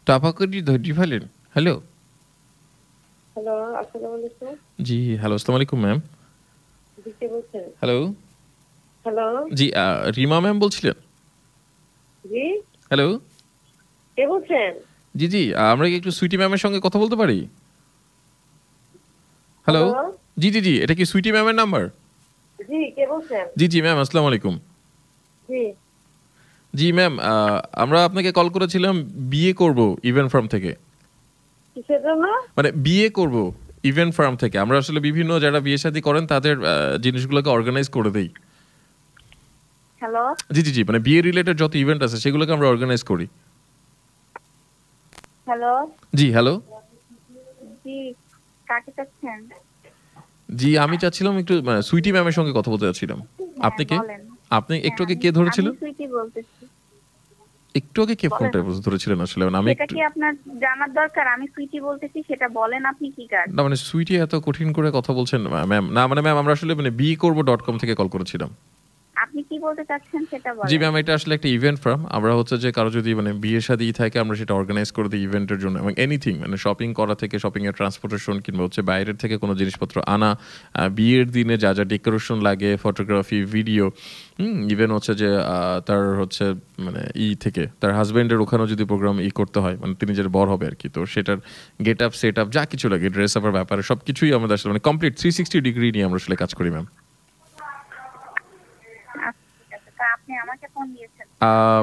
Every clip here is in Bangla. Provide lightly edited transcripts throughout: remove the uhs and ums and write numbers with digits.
টাপা করে ধৈর্য ফেলেন। হ্যালো। হ্যালো, আসসালামু আলাইকুম। জি, হ্যালো, আসসালামু আলাইকুম ম্যাম। জি, কে বলছেন? হ্যালো। হ্যালো, জি, রিমা ম্যাম বলছিলেন? জি, হ্যালো। কে বলছেন? জি, জি, আমরা কি একটু সুইটি ম্যামের সঙ্গে কথা বলতে পারি? হ্যালো। হ্যালো, জি, জি, জি, এটা কি সুইটি ম্যামের নাম্বার? জি, কে বলছেন? জি, জি ম্যাম, আসসালামু আলাইকুম। জি, জি ম্যাম, আমরা আপনাকে কল করেছিলাম বিয়ে করব ইভেন্ট ফার্ম থেকে। কিসের জন্য? মানে বিয়ে করব ইভেন্ট ফার্ম থেকে। আমরা আসলে বিভিন্ন যারা বিয়ে শাদী করেন তাদের জিনিসগুলোকে অর্গানাইজ করে দেই। হ্যালো, জি, জি, জি, মানে বিয়ে রিলেটেড যত ইভেন্ট আছে সেগুলোকে আমরা অর্গানাইজ করি। হ্যালো, জি, হ্যালো। জি, কাকে চাচ্ছেন? জি, আমি চাচ্ছিলাম একটু সুইটি ম্যামের সঙ্গে কথা বলতে চাচ্ছিলাম। হ্যাঁ, আপনি কে? বলেন। আপনি হ্যাঁ, একটু আগে আমি কে আমি ধরেছিলেন? সুইটি বলতেছি। একটু আগে কে বলেন, ফোনটা ধরেছিলেন আসলে? মানে আমি সেটা একটু কি আপনার জানার দরকার? আমি সুইটি বলতেছি, সেটা বলেন আপনি কি কাজ? না মানে সুইটি এত কঠিন করে কথা বলছেন ম্যাম। না মানে ম্যাম আমরা আসলে মানে বিয়েকরবো.com থেকে কল করেছিলাম। আপনি কি বলতে চাচ্ছেন সেটা জি বলেন। ম্যাম, এটা আসলে একটা ইভেন্ট ফার্ম। আমরা হচ্ছে যে কারো যদি মানে বিয়ে শাদী থাকে আমরা সেটা অর্গানাইজ করে দিই ইভেন্টের জন্য এবং এনিথিং মানে শপিং করা থেকে শপিং এর ট্রান্সপোর্টেশন কিংবা হচ্ছে বাইরের থেকে কোনো জিনিসপত্র আনা, বিয়ের দিনে যা যা ডেকোরেশন লাগে, ফটোগ্রাফি, ভিডিও, ইভেন হচ্ছে যে তার হচ্ছে মানে থেকে তার হাজবেন্ডের ওখানেও যদি প্রোগ্রাম করতে হয় মানে তিনি যে বর হবে আর কি, তো সেটার গেট আপ সেট আপ যা কিছু লাগে ড্রেস আপের ব্যাপারে সবকিছুই আমাদের আসলে মানে কমপ্লিট 360 ডিগ্রি নিয়ে আমরা আসলে কাজ করি ম্যাম। আচ্ছা, ঠিক আছে। তা আপনি আমাকে ফোন দিয়েছেন।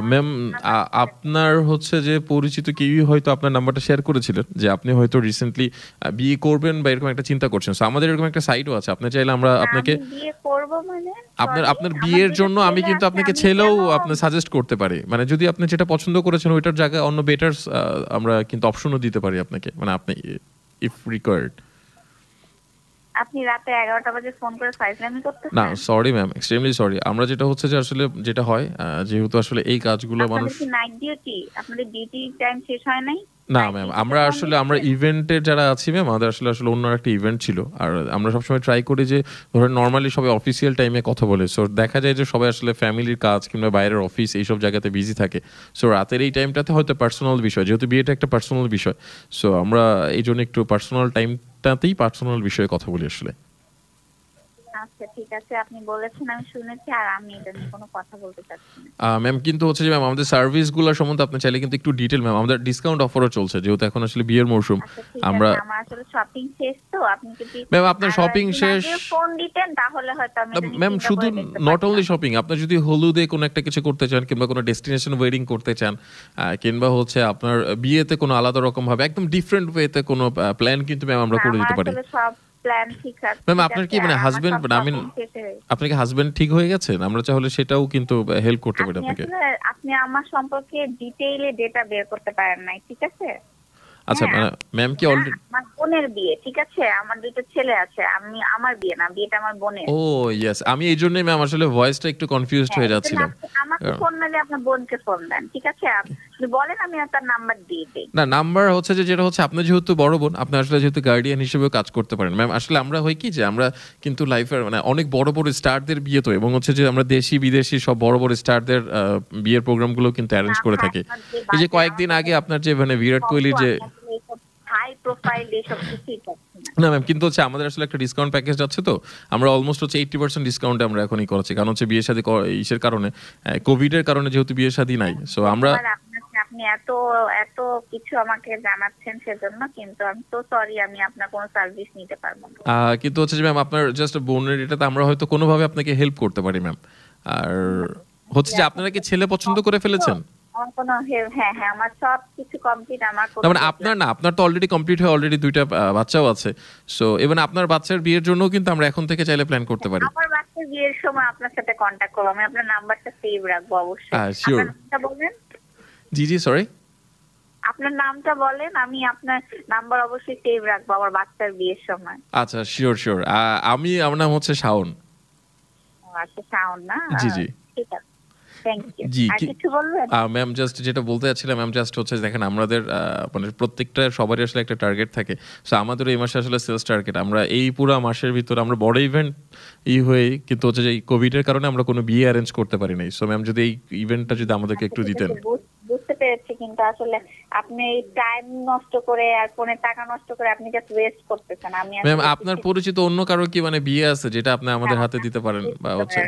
ম্যাম, নাম্বার দিয়েছেন। আপনার হচ্ছে যে পরিচিত কেউই হয়তো আপনার নাম্বারটা শেয়ার করেছিলেন যে আপনি হয়তো রিসেন্টলি বিয়ে করবেন বা এরকম একটা চিন্তা করছেন। সো আমাদের এরকম একটা সাইটও আছে। আপনি চাইলে আমরা আপনাকে আমি বিয়ে করব মানে? আপনার সরি, আপনার আমার বিয়ের ২ টা জন্য আমি ছেলে কিন্তু আছে। আপনাকে আমি ছেলেও কেন? আপনি সাজেস্ট করতে পারি। মানে যদি আপনি যেটা পছন্দ করেছেন ওইটার জায়গায় অন্য বেটার আমরা কিন্তু অপশনও দিতে পারি আপনাকে। মানে আপনি ইফ রিকোয়ার্ড। আপনি রাতে 11টা বাজে ফোন করে ফাইজলামি না, করতেছেন? Sorry ma'am, extremely sorry. আমরা যেটা হচ্ছে যে আসলে যেটা হয় যেহেতু আসলে এই কাজগুলো মানুষ আপনাদের কি নাইট ডিউটি? আপনাদের ডিউটি টাইম শেষ হয় নাই? না নাইট ম্যাম, ডিউটিতে আমরা ফোন আসলে আমরা দিচ্ছেন? ইভেন্টের যারা আছি ম্যাম আমাদের আসলে আসলে অন্য একটা ইভেন্ট ছিল। আর আমরা সবসময় ট্রাই করি যে ধরেন নরমালি সবাই অফিসিয়াল টাইমে কথা বলে। সো দেখা যায় যে সবাই আসলে ফ্যামিলির কাজ কিংবা বাইরের অফিস এইসব জায়গাতে বিজি থাকে। সো রাতের এই টাইমটাতে হয়তো পার্সোনাল বিষয় যেহেতু বিয়েটা একটা পার্সোনাল বিষয়। সো আমরা এই জন্য একটু পার্সোনাল টাইমটাতেই পার্সোনাল বিষয়ে কথা বলি আসলে। আচ্ছা, ঠিক আছে। আপনি বলেছেন, আমি শুনেছি, আর আমি এটা নিয়ে কোনো কথা বলতে চাচ্ছি না। ম্যাম কিন্তু হচ্ছে যে ম্যাম আমাদের সার্ভিসগুলো সম্বন্ধে আপনি চাইলে কিন্তু একটু ডিটেল ম্যাম আমাদের ডিসকাউন্ট অফারও চলছে যেহেতু এখন আসলে বিয়ের মৌসুম। আচ্ছা, ঠিক আমরা আছে। আমার আসলে শপিং শেষ তো। আপনি যদি ম্যাম আপনার শপিং দিন শেষ আগে ফোন দিতেন তাহলে হয়তো আমি এটা নিয়ে ম্যাম চিন্তা শুধু করে দেখতে নট অনলি পারতাম। শপিং, আপনার যদি হলুদে কোনো একটা কিছু করতে চান কিংবা কোনো ডেস্টিনেশন ওয়েডিং করতে চান কিংবা হচ্ছে আপনার বিয়েতে কোনো আলাদা রকম ভাবে একদম ডিফারেন্ট ওয়েতে কোনো প্ল্যান কিন্তু ম্যাম আমরা না, করে আমার দিতে পারি। আসলে সব প্ল্যান ম্যাম ঠিক আপনার আছে। কি মানে আর আমার হাজবেন্ড সব মানে আমি শপিং শেষ হয়ে গেছে। আপনার কি হাজবেন্ড ঠিক হয়ে গেছেন? আমরা তাহলে সেটাও কিন্তু হেল্প করতে পারি আপনি আপনাকে। আসলে আপনি আমার সম্পর্কে ডিটেইলে ডেটা বের করতে পারেন নাই, ঠিক আছে? আচ্ছা হ্যাঁ, ম্যাম কি না, অলরেডি আমার বোনের বিয়ে, ঠিক আছে? আমার 2 টা ছেলে আছে। আমার বিয়ে না, বিয়েটা আমার বোনের। ও ইয়েস, আমি এই জন্যই ম্যাম আসলে ভয়েসটা একটু কনফিউজড হ্যাঁ, হয়ে এই জন্য যাচ্ছিলাম। আপনি আমাকে ফোন না দিয়ে আপনার বোনকে ফোন দেন, ঠিক আছে? আপনি বলেন, আমি তার নাম্বার দিয়ে দেই। না নাম্বার হচ্ছে যে যেটা হচ্ছে আপনি যেহেতু বড় বোন আপনি আসলে যেহেতু গার্ডিয়ান হিসেবেও কাজ করতে পারেন ম্যাম। আসলে আমরা হয় কি যে আমরা কিন্তু লাইফের মানে অনেক বড় বড় স্টারদের বিয়ে তো এবং হচ্ছে যে আমরা দেশি বিদেশি সব বড় বড় স্টারদের বিয়ের প্রোগ্রামগুলো কিন্তু না, অ্যারেঞ্জ করে ভাই, থাকি। আমার যে এই যে বাজেট, আমার কয়েকদিন আগে বাজেট আপনার যে মানে বিরাট কম তো। কোহলির যে আমি আসলে এইসব হাই প্রোফাইল এইসব কিছুই করছি না। না ম্যাম কিন্তু হচ্ছে আমাদের আসলে একটা ডিসকাউন্ট প্যাকেজ যাচ্ছে তো আমরা অলমোস্ট হচ্ছে 80% ডিসকাউন্টে আমরা এখনই করেছি কারণ হচ্ছে বিয়ে শাদী ইসের কারণে কোভিডের কারণে যেহেতু বিয়ে শাদী নাই সো আমরা ধন্যবাদ আপনাকে। আপনি এত এত কিছু আমাকে জানাচ্ছেন সেজন্য, কিন্তু আমি তো সরি, আমি আপনার কোনো সার্ভিস নিতে পারবো না। কিন্তু হচ্ছে যে ম্যাম আপনার জাস্ট বোনের এটাতে আমরা হয়তো কোনোভাবে আপনাকে হেল্প করতে পারি ম্যাম। আর না, হচ্ছে যে এখন আপনারা কি ছেলে পছন্দ করে তো ফেলেছেন? আমার কোনো হ্যাঁ, হ্যাঁ, আমার সব কিছু কমপ্লিট। আমার না কোনো মানে প্রবলেম। আপনার না আপনার তো অলরেডি কমপ্লিট হয়ে অলরেডি 2টা বাচ্চাও আছে। সো ইভেন আপনার বাচ্চার বিয়ের জন্যও কিন্তু আমরা এখন থেকে চাইলে প্ল্যান করতে পারি। আমার বাচ্চার বিয়ের সময় আপনার সাথে কন্ট্যাক্ট করবো। আমি আপনার নাম্বারটা সেভ রাখবো অবশ্যই। শিওর। আপনার নামটা বলেন। জি, জি, সরি। আপনার নামটা বলেন, আমি আপনার নাম্বার অবশ্যই সেভ রাখবো আমার বাচ্চার বিয়ের সময়। আচ্ছা, শিওর, শিওর। আমার নাম হচ্ছে শাওন। ও আচ্ছা, শাওন না? জি, জি। ঠিক আছে, থ্যাংক ইউ। জি, আর কিছু বলবেন? ম্যাম জাস্ট যেটা বলতে চাচ্ছিলাম ম্যাম জাস্ট হচ্ছে দেখেন আমাদের মানে প্রত্যেকটা সবারই আসলে একটা টার্গেট থাকে। সো আমাদের এই মাসে আসলে সেলস টার্গেট আমরা এই পুরা মাসের ভিতরে আমরা বড় ইভেন্ট হয়েই কিন্তু হচ্ছে যে এই কোভিডের কারণে আমরা কোনো বিয়ে অ্যারেঞ্জ করতে পারি নাই। সো ম্যাম যদি এই ইভেন্টটা যদি আমাদেরকে আচ্ছা, একটু ঠিক দিতেন। আছে, বুঝতে পেরেছি। কিন্তু আসলে আপনি এই টাইম নষ্ট করে আর ফোনে টাকা নষ্ট করে আপনি জাস্ট ওয়েস্ট করতেছেন। আমি ম্যাম আসলে আপনার পরিচিত অন্য কারো কি মানে বিয়ে আছে যেটা আপনি আমাদের হাতে দিতে পারেন বা হচ্ছে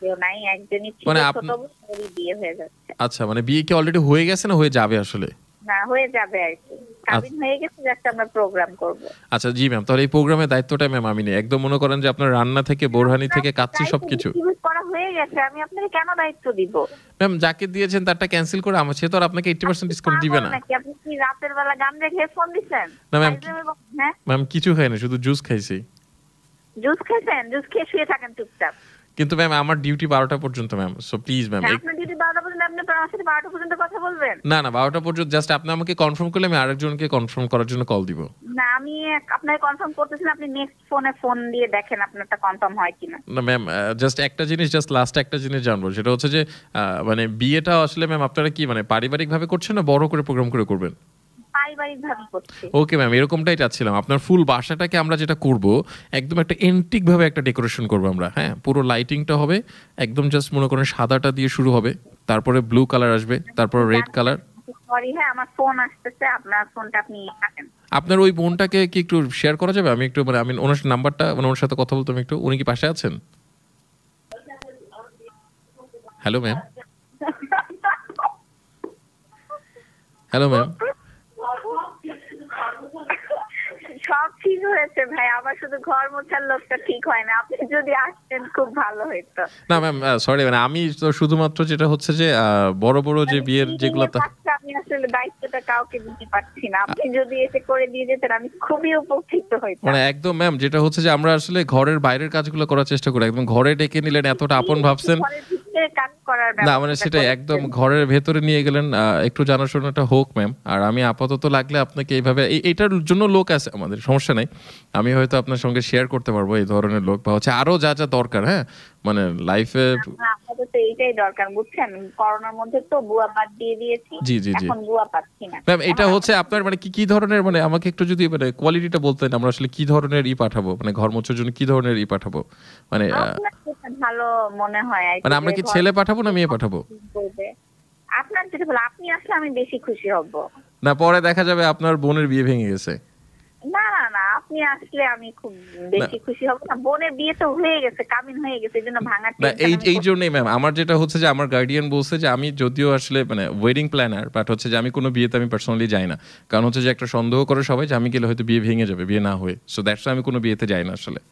কেউ নাই, একজনই ছিল মানে ছোট বোন, ওরই বিয়ে হয়ে যাচ্ছে। আচ্ছা মানে বিয়ে কি অলরেডি হয়ে গেছে না হয়ে যাবে আসলে? না, হয়ে যাবে আর কি, কাবিন হয়ে গেছে, জাস্ট আমরা প্রোগ্রাম করব। আচ্ছা জি ম্যাম, তাহলে এই প্রোগ্রামের দায়িত্বটা ম্যাম আমি নেই। একদম মনে করেন যে আপনার রান্না থেকে বোরহানি থেকে কাচ্চি সবকিছু ডিস্ট্রিবিউট করা হয়ে গেছে, আমি আপনাকে কেন দায়িত্ব দিব? ম্যাম যাকে দিয়েছেন তারটা ক্যান্সেল করে আমার সে তো আর আপনাকে 80% ডিসকাউন্ট দিবে না। নাকি আপনি কি রাতের বেলা গান দেখে ফোন দিচ্ছেন? না ম্যাম, হ্যাঁ, ম্যাম কিছু খাইনি, শুধু জুস খাইছি। জুস খেয়েছেন? জুস খেয়ে শুয়ে থাকেন চুপচাপ। কিন্তু ম্যাম আমার ডিউটি 12টা পর্যন্ত ম্যাম, সো প্লিজ ম্যাম। আপনার ডিউটি 12টা পর্যন্ত, আপনি আমার সাথে 12টা পর্যন্ত কথা বলবেন? না না 12টা পর্যন্ত জাস্ট আপনি আমাকে কনফার্ম করলে আমি আরেকজনকে কনফার্ম করার জন্য কল দিব। না, আমি আপনাকে কনফার্ম করতেছি না, আপনি নেক্সট ফোনে ফোন দিয়ে দেখেন আপনারটা কনফার্ম হয় কিনা। না ম্যাম, জাস্ট একটা জিনিস, জাস্ট লাস্ট একটা জিনিস জানবো, সেটা হচ্ছে যে মানে বিয়েটা আসলে ম্যাম আপনারা কি মানে পারিবারিক ভাবে করছেন না বড় করে প্রোগ্রাম করে করবেন? পারিবারিক ভাবে করছি। ওকে ম্যাম, এরকমটাই চাচ্ছিলাম। আপনার ফুল বাসাটাকে আমরা যেটা করব, একদম একটা এন্টিক ভাবে একটা ডেকোরেশন করবো আমরা। হ্যাঁ, পুরো লাইটিংটা হবে একদম জাস্ট মনে করেন সাদাটা দিয়ে শুরু হবে, তারপরে ব্লু কালার আসবে, তারপর রেড কালার। সরি, হ্যাঁ আমার ফোন আসতেছে, আপনার ফোনটা আপনি রাখেন। আপনার ওই বোনটাকে কি একটু শেয়ার করা যাবে? আমি একটু মানে আমি ওনার নাম্বারটা মানে ওনার সাথে কথা বলতাম একটু। উনি কি পাশে আছেন? Hello ma'am, hello ma'am. সব ঠিক হয়েছে ভাই, আমার শুধু ঘর মোছার লোকটা ঠিক হয় না, আপনি যদি আসতেন খুব ভালো হতো। না ম্যাম সরি, মানে আমি তো শুধুমাত্র যেটা হচ্ছে যে বড় বড় যে বিয়ের যেগুলো আমি আসলে দায়িত্বটা কাউকে দিতে পারছি না, আপনি যদি এসে করে দিয়ে যেতেন আমি খুবই উপকৃত হইতাম। মানে একদম ম্যাম, যেটা হচ্ছে যে আমরা আসলে ঘরের বাইরের কাজগুলো করার চেষ্টা করি, একদম ঘরে ডেকে নিলেন, এতটা আপন ভাবছেন। কাজ করার না মানে সেটাই, একদম ঘরের ভেতরে নিয়ে গেলেন, একটু জানাশোনাটা হোক ম্যাম। আর আমি আপাতত লাগলে আপনাকে এইভাবে এইটার জন্য লোক আছে আমাদের, সমস্যা নাই। আমি হয়তো আপনার সঙ্গে শেয়ার করতে পারবো এই ধরনের লোক বা হচ্ছে আরো যা যা দরকার। হ্যাঁ মানে লাইফে আপাতত এইটাই দরকার, বুঝছেন? করোনার মধ্যে তো বুয়া বাদ দিয়ে দিয়েছি, জি জি জি এখন বুয়া পাচ্ছি না। ম্যাম। এটা হচ্ছে আপনার মানে কি কি ধরনের, মানে আমাকে একটু যদি মানে কোয়ালিটিটা বলতেন, আমরা আসলে কি ধরনের পাঠাবো, মানে ঘর মোছার জন্য কি ধরনের পাঠাবো মানে আপনার যেটা ভালো মনে হয় আর কি, মানে আমরা কি ছেলে পাঠাবো না মেয়ে পাঠাবো? আপনার যেটা ভালো, আপনি আসলে আমি বেশি খুশি হব। না পরে দেখা যাবে আপনার বোনের বিয়ে ভেঙে গেছে। না না না, আপনি আসলে আমি খুব বেশি খুশি হব না। বোনের বিয়ে তো হয়ে গেছে, কাবিন হয়ে গেছে, এই জন্য ভাঙার না এই জন্যই ম্যাম, আমার যেটা হচ্ছে যে আমার গার্ডিয়ান বলছে যে আমি যদিও আসলে মানে ওয়েডিং প্ল্যানার, বাট হচ্ছে যে আমি কোনো বিয়েতে আমি পার্সোনালি যাই না। কারণ হচ্ছে যে একটা সন্দেহ করে সবাই যে আমি গেলে হয়তো বিয়ে ভেঙে যাবে, বিয়ে না হয়ে। সো দ্যাটস আমি কোনো বিয়েতে যাই না আসলে।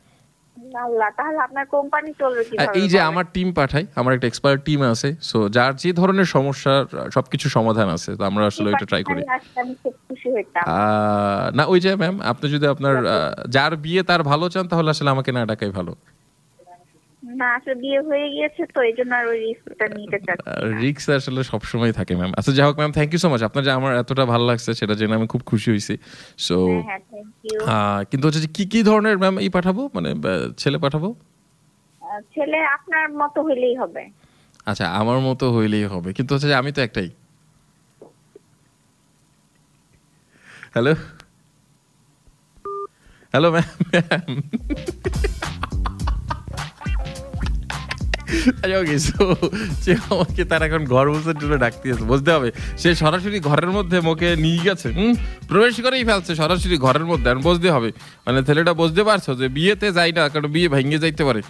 আল্লাহ, তাহলে আপনার কোম্পানি চলবে কিভাবে? এই যে আমার টিম পাঠাই, আমার একটা এক্সপার্ট টিম আছে, সো যার যে ধরনের সমস্যার সবকিছু সমাধান আছে, তো আমরা আসলে ওইটা ট্রাই করি। আমি খুব খুশি হইতাম। না ওই যে ম্যাম, আপনি যদি আপনার যার বিয়ে তার ভালো চান, তাহলে আসলে আমাকে না ডাকাই ভালো। না আসলে বিয়ে হয়ে গিয়েছে তো এই জন্য আর ওই রিস্কটা নিতে চাচ্ছি না। রিস্ক আসলে সবসময় থাকে ম্যাম। আচ্ছা যাই হোক ma'am, thank you so much. আপনার যে আমার এতটা ভালো লাগছে সেটা জেনে আমি খুব খুশি হয়েছি। সো হ্যাঁ, থ্যাংক ইউ। কিন্তু হচ্ছে যে কি কি ধরনের ম্যাম পাঠাবো, মানে ছেলে পাঠাবো? ছেলে আপনার মতো হইলেই হবে। আচ্ছা আমার মতো হইলেই হবে, কিন্তু হচ্ছে যে আমি তো একটাই। হ্যালো হ্যালো ম্যাম, আমাকে তার এখন ঘর বসার জন্য ডাকতেছে, বুঝতে হবে। সে সরাসরি ঘরের মধ্যে মোকে নিয়ে গেছে, প্রবেশ করেই ফেলছে সরাসরি ঘরের মধ্যে। আর বুঝতে হবে মানে ছেলেটা বুঝতে পারছো যে বিয়েতে যাই না, কারণ বিয়ে ভেঙে যাইতে পারে।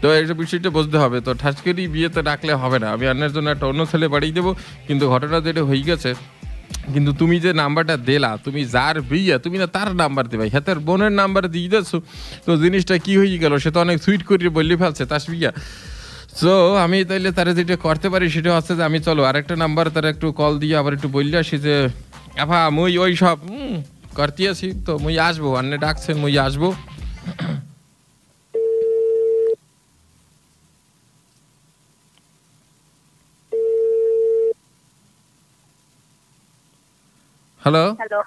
তো এইসব বিষয়টা বুঝতে হবে। তো ঠাস করেই বিয়েতে ডাকলে হবে না, আমি অন্যের জন্য একটা অন্য ছেলে বাড়িয়ে দেবো। কিন্তু ঘটনা যেটা হয়ে গেছে, কিন্তু তুমি যে নাম্বারটা দিলা, তুমি যার বিয়ে তুমি না তার নাম্বার দিবে, হ্যাঁ তার বোনের নাম্বার দিয়ে দিচ্ছো। তো জিনিসটা কি হয়ে গেল, সে তো অনেক সুইট করে বললে ফেলছে তার বিয়া। সো আমি তাইলে তারা যেটা করতে পারি সেটা হচ্ছে যে আমি চলো আরেকটা নাম্বার তারা একটু কল দিয়ে আবার একটু বললে আসি যে আফা মুই ওই সব করতে আছি, তো মুই আসবো, অন্য ডাকছেন মুই আসবো। হ্যালো হ্যালো,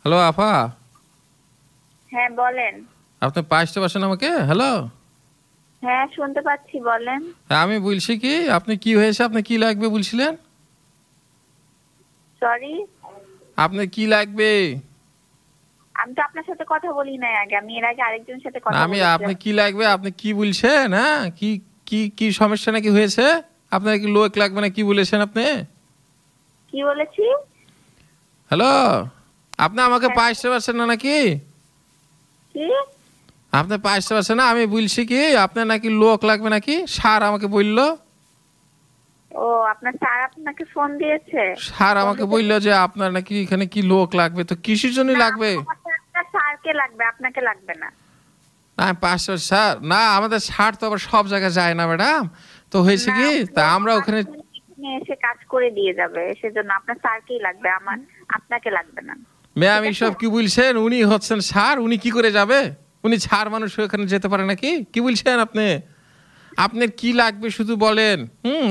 হ্যালো আফা, হ্যাঁ বলেন। আপনি পাঁচটা পাচ্ছেন আমাকে? হ্যালো, হ্যাঁ শুনতে পাচ্ছি, বলেন। আমি বলছি কি, আপনি কি হয়েছে, আপনি কি লাগবে বলছিলেন? সরি, আপনি কি লাগবে? আমি তো আপনার সাথে কথা বলি নাই আগে, আমি এর আগে আরেকজনের সাথে কথা আমি বলেছি। আপনি কি লাগবে, আপনি কি বলছেন? হ্যাঁ কি কি কি সমস্যা নাকি হয়েছে? আপনার কি লোক লাগবে না কি বলেছেন আপনি? কি বলেছি? হ্যালো, আপনি আমাকে পাইতে পারছেন না নাকি? কি? আপনি পাইতে পারছেন না? আমি বলছি কি আপনার নাকি লোক লাগবে নাকি, স্যার আমাকে বললো। ও, আপনার স্যার আপনাকে ফোন দিয়েছে? স্যার আমাকে বললো যে আপনার নাকি এখানে কি লোক লাগবে, তো কিসের জন্য লাগবে? আপনার স্যারকে লাগবে, আপনাকে লাগবে না। না 500 স্যার না, আমাদের স্যার তো আবার সব জায়গায় যায় না ম্যাডাম, তো হয়েছে কি তা আমরা ওখানে এসে কাজ করে দিয়ে যাবে, সেজন্য আপনার স্যারকেই লাগবে, আপনাকে লাগবে না। ম্যাম এইসব কি বলছেন? উনি হচ্ছেন স্যার, উনি কি করে যাবে? উনি স্যার মানুষ ওখানে যেতে পারে নাকি? কি বলছেন আপনি? আপনার কি লাগবে শুধু বলেন,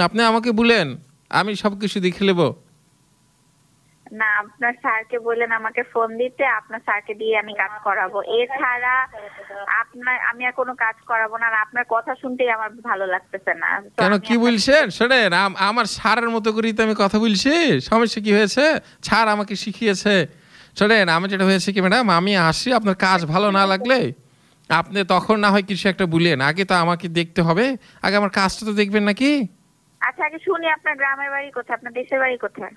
আপনি আমাকে বলেন, আমি সবকিছু দেখে নেবো। না, আপনার স্যারকে বললেন আমাকে ফোন দিতে, আপনার স্যারকে দিয়ে আমি কাজ করাবো। এছাড়া আমি আর কোনো কাজ করাবো না। আর আপনার কথা শুনতেই আমার ভালো লাগতেছে না। তো কেন, আমি কি বলছেন? শোনেন, আমার স্যারের মতো করেই তো আমি কথা বলছি। সমস্যা কি হয়েছে? স্যার আমাকে শিখিয়েছে। শোনেন, আমার যেটা হয়েছে কি ম্যাডাম, আমি আসি, আপনার কাজ ভালো না লাগলে আপনি তখন না হয় কিছু একটা বলেন, আগে তো আমাকে দেখতে হবে, আগে আমার কাজটা তো দেখবেন নাকি? আচ্ছা, আগে শুনি আপনার গ্রামের বাড়ি কোথায়, আপনার দেশের বাড়ি কোথায়?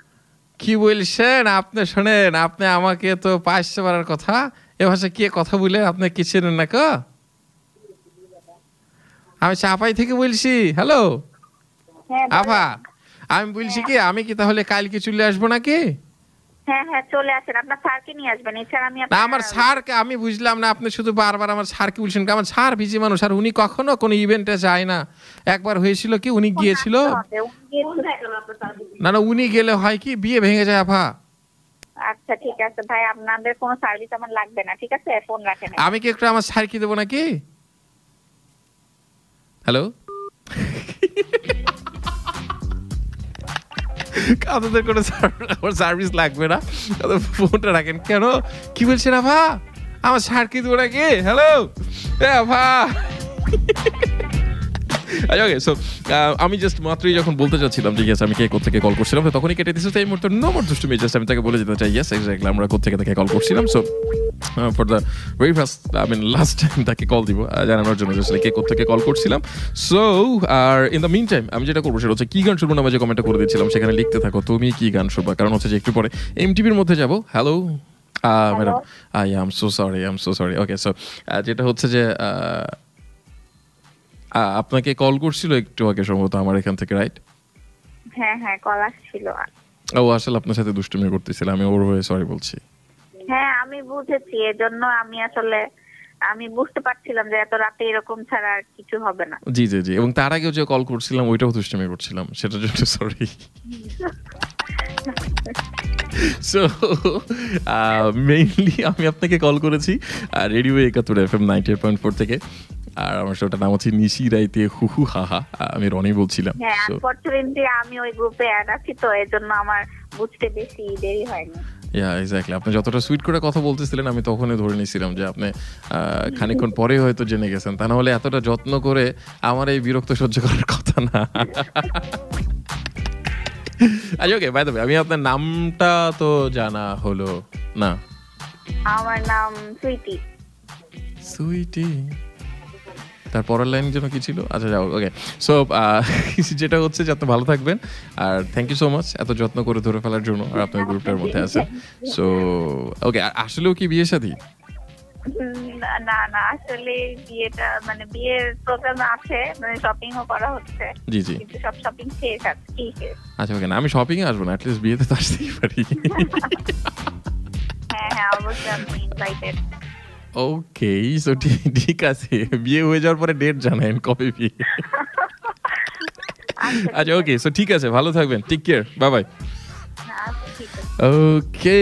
কি বলছেন আপনি? শোনেন, আপনি আমাকে তো পাইতে পারার কথা, এ ভাষায় কে কথা বলে আপনি কি চেনেন না ক? আমি চাপাই থেকে বলছি। হ্যালো হ্যাঁ আভা, আমি বলছি কি আমি কি তাহলে কালকে চলে আসবো নাকি? হ্যাঁ হ্যাঁ, চলে আসেন, আপনার স্যারকে নিয়ে আসবেন। এছাড়া আমি না, আমার স্যারকে আমি বুঝলাম না, আপনি শুধু বারবার আমার স্যারকে বলছেন। আমার স্যার বিজি মানুষ, আর উনি কখনো কোনো ইভেন্টে যায় না। একবার হয়েছিল কি, উনি গিয়েছিল। না না, উনি গেলে হয় কি বিয়ে ভেঙে যায় আভা। আচ্ছা ঠিক আছে ভাই, আপনাদের কোনো সার্ভিস আমার লাগবে না, ঠিক আছে? ফোন রাখেন। আমি কি একটু আমার স্যারকে দেবো নাকি? হ্যালো, আপনাদের কোনো সার্ভিস লাগবে না, ফোনটা রাখেন। কেন, কি বলছেন আভা? আমার স্যারকে দেবো নাকি? হ্যালো আভা। আচ্ছা ওকে, সো আমি জাস্ট মাত্রই যখন বলতে চাচ্ছিলাম যে ইয়েস আমি কে কোত্থেকে কল করছিলাম, তো তখনই কেটে দিয়েছে। এই মুহূর্তে নো মোর দুষ্টুমি, জাস্ট আমি তাকে বলে যেতে চাই ইয়েস এক্স্যাক্টলি আমরা কোত্থেকে তাকে কল করছিলাম। So for the very first last time তাকে কল দিব জানানোর জন্য যে আসলে কে কোত্থেকে কল করছিলাম। সো আর ইন দ্য মিন টাইম আমি যেটা করবো সেটা হচ্ছে কি গান শুনবো নামে যে কমেন্টটা করে দিচ্ছিলাম সেখানে লিখতে থাকো তুমি কি গান শুনবা, কারণ হচ্ছে যে একটু পরে এমটিভির মধ্যে যাবো। Hello madam, I am so sorry. Okay, so যেটা হচ্ছে যে আপনাকে কল করছিল একটু আগে সম্ভবত আমার এখান থেকে, রাইট? হ্যাঁ হ্যাঁ, কল আসছিল। ও আসলে আপনার সাথে দুষ্টুমি করতেছিল, আমি ওর হয়ে সরি বলছি। হ্যাঁ আমি বুঝেছি, এজন্য আমি বুঝতে পারছিলাম যে এত রাতে এরকম ছাড়া আর কিছু হবে না। জি জি জি, এবং তার আগেও যে কল করছিলাম ওইটাও দুষ্টুমি করছিলাম, সেটার জন্য সরি। সো মেইনলি আমি আপনাকে কল করেছি রেডিও 71 FM 98.4 থেকে, আর আমার শোটার নাম হচ্ছে নিশি রাইতে হুহু হাহা। আমি রনি বলছিলাম। হ্যাঁ, আনফরচুনেটলি আমি ওই গ্রুপে অ্যাড আছি, তো এজন্য আমার বুঝতে বেশি দেরি হয়নি। ইয়া এক্স্যাক্টলি, আপনি যতটা সুইট করে কথা বলতেছিলেন আমি তখনই ধরে নিয়েছিলাম যে আপনি খানিকক্ষণ পরে হয়তো জেনে গেছেন, তা না হলে এতটা যত্ন করে আমার এই বিরক্ত সহ্য করার কথা না। আচ্ছা ওকে, বাই দ্য ওয়ে আমি আপনার নামটা তো জানা হলো না। আমার নাম সুইটি। সুইটি, তার পরের লাইন যেন কি ছিল? আচ্ছা যাও, ওকে। সো যেটা হচ্ছে যে আপনি ভালো থাকবেন, আর থ্যাংক ইউ সো মাচ এত যত্ন করে ধরে ফেলার জন্য, আর আপনার গ্রুপটার মধ্যে আছেন। সো ওকে, আসলেও কি বিয়ে শাদী? না না, আসলে বিয়ের প্রোগ্রাম আছে, শপিংও করা হচ্ছে। জি জি, কিন্তু সব শপিং শেষ আছে। কি শেষ? আচ্ছা ওকে, না আমি শপিং এ আসবো না, অ্যাটলিস্ট বিয়েতে তো আসতেই পারি। হ্যাঁ হ্যাঁ, অবশ্যই আপনি ইনভাইটেড। ওকে, সো ঠিক আছে, বিয়ে হয়ে যাওয়ার পরে ডেট জানাবেন কবে বিয়ে। আচ্ছা ওকে, সো ঠিক আছে, ভালো থাকবেন, টেক কেয়ার, বাই বাই। আচ্ছা ঠিক আছে। ওকে।